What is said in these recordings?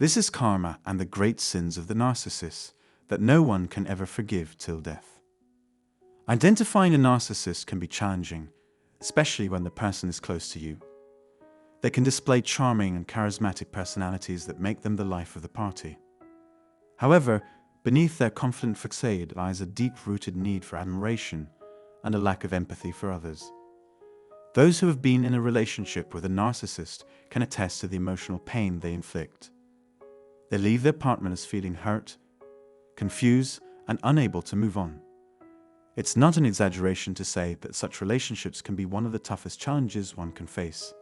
This is karma and the great sins of the narcissist that no one can ever forgive till death. Identifying a narcissist can be challenging, especially when the person is close to you. They can display charming and charismatic personalities that make them the life of the party. However, beneath their confident facade lies a deep-rooted need for admiration and a lack of empathy for others. Those who have been in a relationship with a narcissist can attest to the emotional pain they inflict. They leave their partners feeling hurt, confused, and unable to move on. It's not an exaggeration to say that such relationships can be one of the toughest challenges one can face.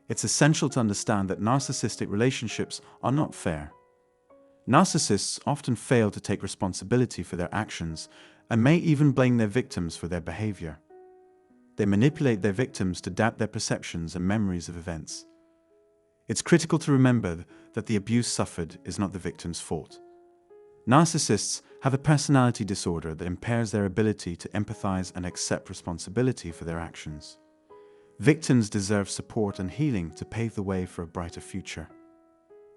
It's essential to understand that narcissistic relationships are not fair. Narcissists often fail to take responsibility for their actions and may even blame their victims for their behavior. They manipulate their victims to adapt their perceptions and memories of events. It's critical to remember that the abuse suffered is not the victim's fault. Narcissists have a personality disorder that impairs their ability to empathize and accept responsibility for their actions. Victims deserve support and healing to pave the way for a brighter future.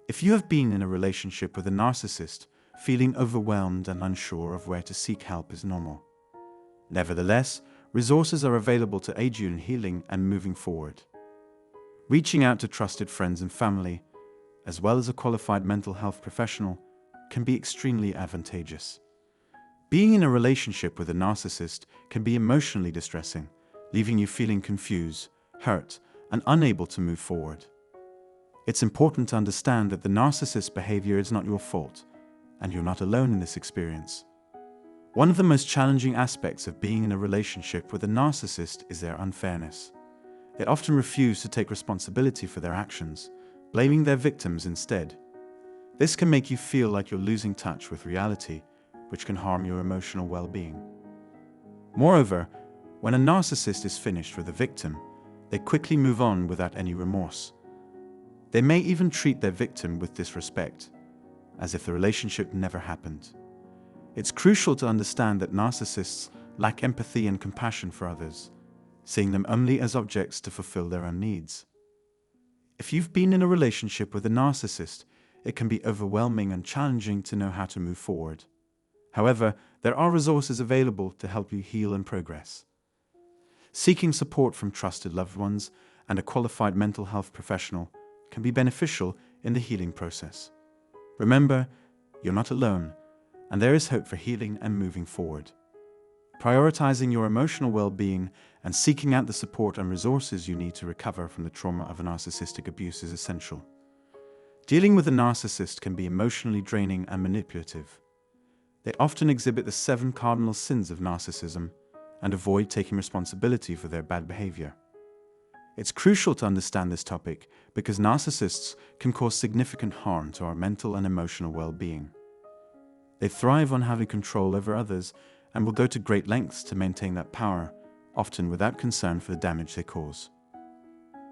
If you have been in a relationship with a narcissist, feeling overwhelmed and unsure of where to seek help is normal. Nevertheless, resources are available to aid you in healing and moving forward. Reaching out to trusted friends and family, as well as a qualified mental health professional, can be extremely advantageous. Being in a relationship with a narcissist can be emotionally distressing, leaving you feeling confused, hurt, and unable to move forward. It's important to understand that the narcissist's behavior is not your fault, and you're not alone in this experience. One of the most challenging aspects of being in a relationship with a narcissist is their unfairness. They often refuse to take responsibility for their actions, blaming their victims instead. This can make you feel like you're losing touch with reality, which can harm your emotional well-being. Moreover, when a narcissist is finished with a victim, they quickly move on without any remorse. They may even treat their victim with disrespect, as if the relationship never happened. It's crucial to understand that narcissists lack empathy and compassion for others, seeing them only as objects to fulfill their own needs. If you've been in a relationship with a narcissist, it can be overwhelming and challenging to know how to move forward. However, there are resources available to help you heal and progress. Seeking support from trusted loved ones and a qualified mental health professional can be beneficial in the healing process. Remember, you're not alone, and there is hope for healing and moving forward. Prioritizing your emotional well-being and seeking out the support and resources you need to recover from the trauma of a narcissistic abuse is essential. Dealing with a narcissist can be emotionally draining and manipulative. They often exhibit the 7 cardinal sins of narcissism and avoid taking responsibility for their bad behavior. It's crucial to understand this topic because narcissists can cause significant harm to our mental and emotional well-being. They thrive on having control over others and will go to great lengths to maintain that power, often without concern for the damage they cause.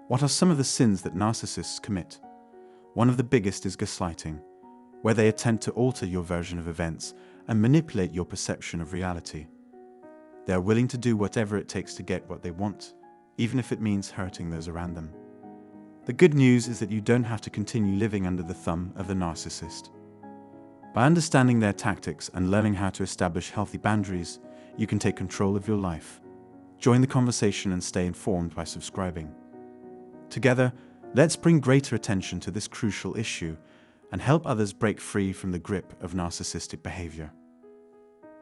What are some of the sins that narcissists commit? One of the biggest is gaslighting, where they attempt to alter your version of events and manipulate your perception of reality. They are willing to do whatever it takes to get what they want, even if it means hurting those around them. The good news is that you don't have to continue living under the thumb of the narcissist. By understanding their tactics and learning how to establish healthy boundaries, you can take control of your life. Join the conversation and stay informed by subscribing. Together, let's bring greater attention to this crucial issue and help others break free from the grip of narcissistic behavior.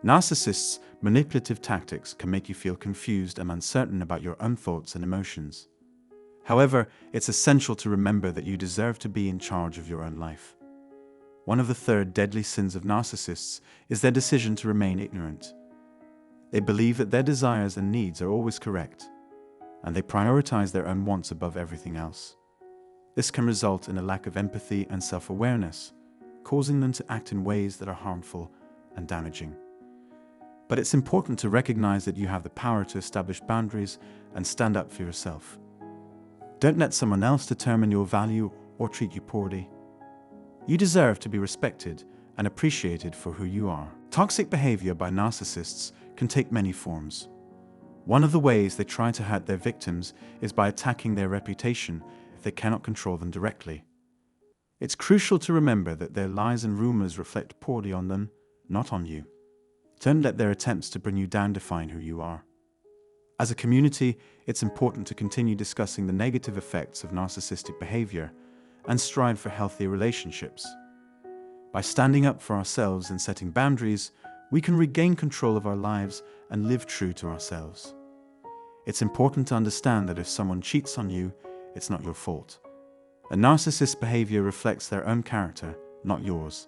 Narcissists' manipulative tactics can make you feel confused and uncertain about your own thoughts and emotions. However, it's essential to remember that you deserve to be in charge of your own life. One of the 3rd deadly sins of narcissists is their decision to remain ignorant. They believe that their desires and needs are always correct, and they prioritize their own wants above everything else. This can result in a lack of empathy and self-awareness, causing them to act in ways that are harmful and damaging. But it's important to recognize that you have the power to establish boundaries and stand up for yourself. Don't let someone else determine your value or treat you poorly. You deserve to be respected and appreciated for who you are. Toxic behavior by narcissists can take many forms. One of the ways they try to hurt their victims is by attacking their reputation if they cannot control them directly. It's crucial to remember that their lies and rumors reflect poorly on them, not on you. Don't let their attempts to bring you down define who you are. As a community, it's important to continue discussing the negative effects of narcissistic behavior and strive for healthier relationships. By standing up for ourselves and setting boundaries, we can regain control of our lives and live true to ourselves. It's important to understand that if someone cheats on you, it's not your fault. A narcissist's behavior reflects their own character, not yours.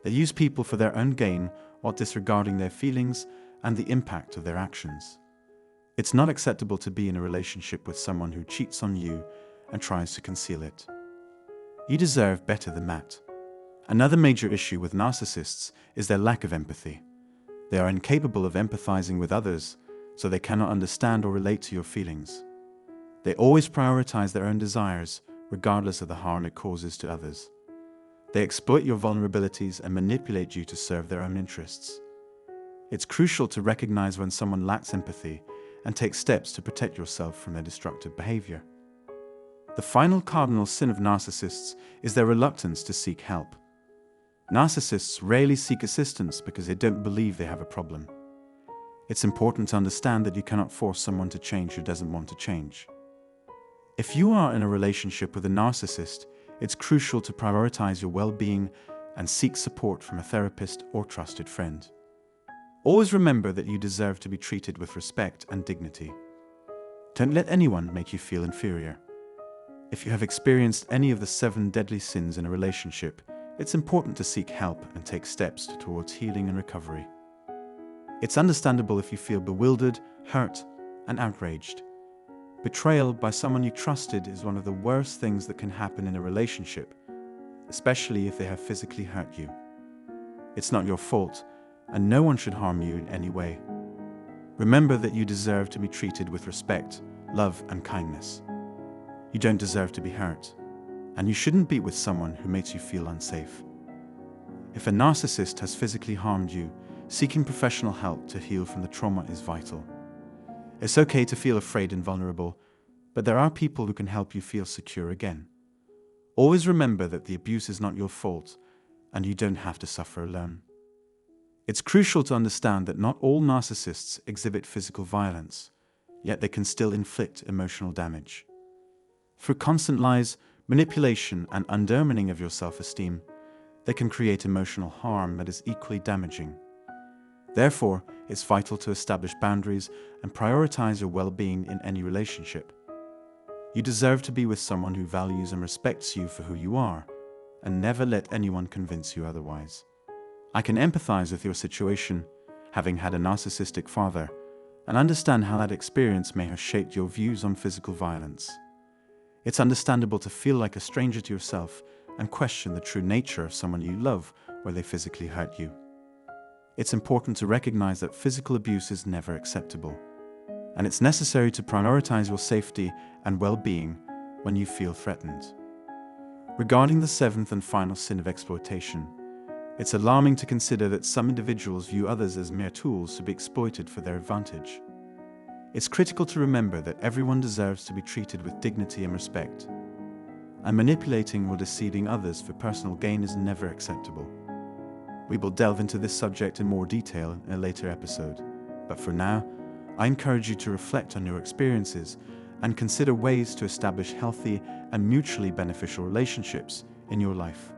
They use people for their own gain while disregarding their feelings and the impact of their actions. It's not acceptable to be in a relationship with someone who cheats on you and tries to conceal it. You deserve better than that. Another major issue with narcissists is their lack of empathy. They are incapable of empathizing with others, so they cannot understand or relate to your feelings. They always prioritize their own desires, regardless of the harm it causes to others. They exploit your vulnerabilities and manipulate you to serve their own interests. It's crucial to recognize when someone lacks empathy and take steps to protect yourself from their destructive behavior. The final cardinal sin of narcissists is their reluctance to seek help. Narcissists rarely seek assistance because they don't believe they have a problem. It's important to understand that you cannot force someone to change who doesn't want to change. If you are in a relationship with a narcissist, it's crucial to prioritize your well-being and seek support from a therapist or trusted friend. Always remember that you deserve to be treated with respect and dignity. Don't let anyone make you feel inferior. If you have experienced any of the 7 deadly sins in a relationship, it's important to seek help and take steps towards healing and recovery. It's understandable if you feel bewildered, hurt, and outraged. Betrayal by someone you trusted is one of the worst things that can happen in a relationship, especially if they have physically hurt you. It's not your fault, and no one should harm you in any way. Remember that you deserve to be treated with respect, love, and kindness. You don't deserve to be hurt, and you shouldn't be with someone who makes you feel unsafe. If a narcissist has physically harmed you, seeking professional help to heal from the trauma is vital. It's okay to feel afraid and vulnerable, but there are people who can help you feel secure again. Always remember that the abuse is not your fault, and you don't have to suffer alone. It's crucial to understand that not all narcissists exhibit physical violence, yet they can still inflict emotional damage. Through constant lies, manipulation, and undermining of your self-esteem, they can create emotional harm that is equally damaging. Therefore, it's vital to establish boundaries and prioritize your well-being in any relationship. You deserve to be with someone who values and respects you for who you are, and never let anyone convince you otherwise. I can empathize with your situation, having had a narcissistic father, and understand how that experience may have shaped your views on physical violence. It's understandable to feel like a stranger to yourself and question the true nature of someone you love where they physically hurt you. It's important to recognize that physical abuse is never acceptable, and it's necessary to prioritize your safety and well-being when you feel threatened. Regarding the 7th and final sin of exploitation, it's alarming to consider that some individuals view others as mere tools to be exploited for their advantage. It's critical to remember that everyone deserves to be treated with dignity and respect, and manipulating or deceiving others for personal gain is never acceptable. We will delve into this subject in more detail in a later episode, but for now, I encourage you to reflect on your experiences and consider ways to establish healthy and mutually beneficial relationships in your life.